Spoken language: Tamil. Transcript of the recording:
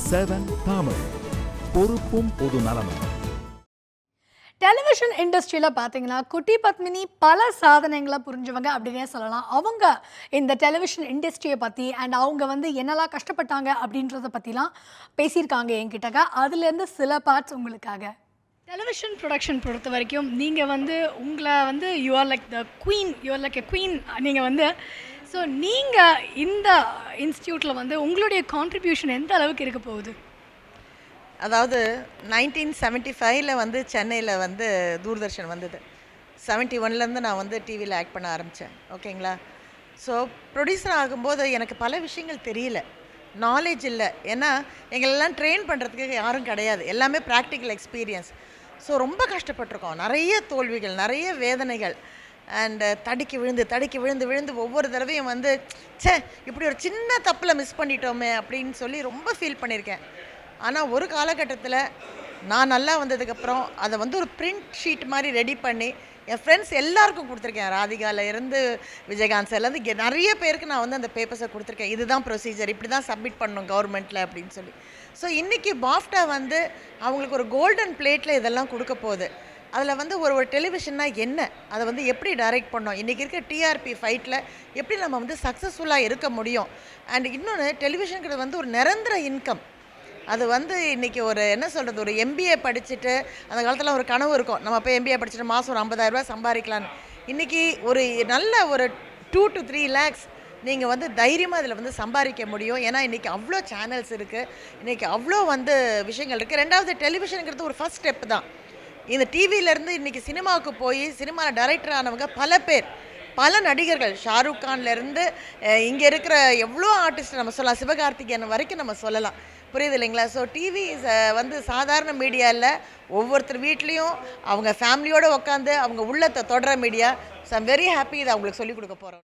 7 தமிழ் பொறுப்பும் பொது நலமும். டெலிவிஷன் இண்டஸ்ட்ரியில் பார்த்தீங்கன்னா குட்டி பத்மினி பல சாதனைகளை புரிஞ்சவங்க அப்படின்னே சொல்லலாம். அவங்க இந்த டெலிவிஷன் இண்டஸ்ட்ரியை பற்றி அண்ட் அவங்க என்னெல்லாம் கஷ்டப்பட்டாங்க அப்படின்றத பற்றிலாம் பேசியிருக்காங்க என்கிட்டக்க. அதுலேருந்து சில பார்ட்ஸ் உங்களுக்காக. டெலிவிஷன் ப்ரொடக்ஷன் பொறுத்த வரைக்கும் நீங்கள் உங்களை you are like the queen, you are like a queen. நீங்கள் ஸோ நீங்கள் இந்த இன்ஸ்டியூட்டில் உங்களுடைய கான்ட்ரிபியூஷன் எந்த அளவுக்கு இருக்க போகுது? அதாவது 1975 சென்னையில் தூர்தர்ஷன் வந்தது. 71 நான் டிவியில் ஆக்ட் பண்ண ஆரம்பித்தேன். ஓகேங்களா? ஸோ ப்ரொடியூசர் ஆகும்போது எனக்கு பல விஷயங்கள் தெரியல, நாலேஜ் இல்லை. ஏன்னா எங்களெல்லாம் ட்ரெயின் பண்ணுறதுக்கு யாரும் கிடையாது, எல்லாமே ப்ராக்டிக்கல் எக்ஸ்பீரியன்ஸ். ஸோ ரொம்ப கஷ்டப்பட்டிருக்கோம், நிறைய தோல்விகள், நிறைய வேதனைகள். அண்டு தடுக்கி விழுந்து ஒவ்வொரு தடவையும் ச்சே இப்படி ஒரு சின்ன தப்பில் மிஸ் பண்ணிட்டோமே அப்படின்னு சொல்லி ரொம்ப ஃபீல் பண்ணியிருக்கேன். ஆனால் ஒரு காலகட்டத்தில் நான் நல்லா வந்ததுக்கப்புறம் அதை ஒரு பிரிண்ட் ஷீட் மாதிரி ரெடி பண்ணி என் ஃப்ரெண்ட்ஸ் எல்லாருக்கும் கொடுத்துருக்கேன். ராதிகாவில் இருந்து விஜயகாந்த் சார்லேருந்து நிறைய பேருக்கு நான் அந்த பேப்பர்ஸை கொடுத்துருக்கேன். இதுதான் ப்ரொசீஜர், இப்படி தான் சப்மிட் பண்ணணும் கவர்மெண்ட்டில் அப்படின்னு சொல்லி. ஸோ இன்றைக்கி பாஃப்டா அவங்களுக்கு ஒரு கோல்டன் பிளேட்டில் இதெல்லாம் கொடுக்க போகுது. அதில் ஒரு டெலிவிஷன்னா என்ன, அதை எப்படி டைரக்ட் பண்ணோம், இன்றைக்கி இருக்க டிஆர்பி ஃபைட்டில் எப்படி நம்ம சக்ஸஸ்ஃபுல்லாக இருக்க முடியும். அண்ட் இன்னொன்று, டெலிவிஷனுங்கிறது ஒரு நிரந்தர இன்கம். அது இன்றைக்கி ஒரு என்ன சொல்கிறது, ஒரு எம்பிஏ படிச்சுட்டு அந்த காலத்தில் ஒரு கனவு இருக்கும், நம்ம போய் எம்பிஏ படிச்சுட்டு மாதம் ஒரு 50,000 சம்பாதிக்கலான்னு. இன்றைக்கி ஒரு நல்ல ஒரு 2 to 3 lakhs நீங்கள் தைரியமாக அதில் சம்பாதிக்க முடியும். ஏன்னா இன்றைக்கி அவ்வளோ சேனல்ஸ் இருக்குது, இன்றைக்கி அவ்வளோ விஷயங்கள் இருக்குது. ரெண்டாவது, டெலிவிஷனுங்கிறது ஒரு ஃபஸ்ட் ஸ்டெப் தான். இந்த டிவியிலேருந்து இன்றைக்கி சினிமாவுக்கு போய் சினிமாவில் டைரக்டர் ஆனவங்க பல பேர், பல நடிகர்கள், ஷாருக் கான்லேருந்து இங்கே இருக்கிற எவ்வளோ ஆர்டிஸ்ட் நம்ம சொல்லலாம், சிவகார்த்திகேயன் வரைக்கும் நம்ம சொல்லலாம். புரியுது இல்லைங்களா? ஸோ டிவி சாதாரண மீடியா இல்லை, ஒவ்வொருத்தர் வீட்லேயும் அவங்க ஃபேமிலியோடு உட்காந்து அவங்க உள்ளத்தை தொடர media. So I'm very happy இதை அவங்களுக்கு சொல்லிக் கொடுக்க போகிறோம்.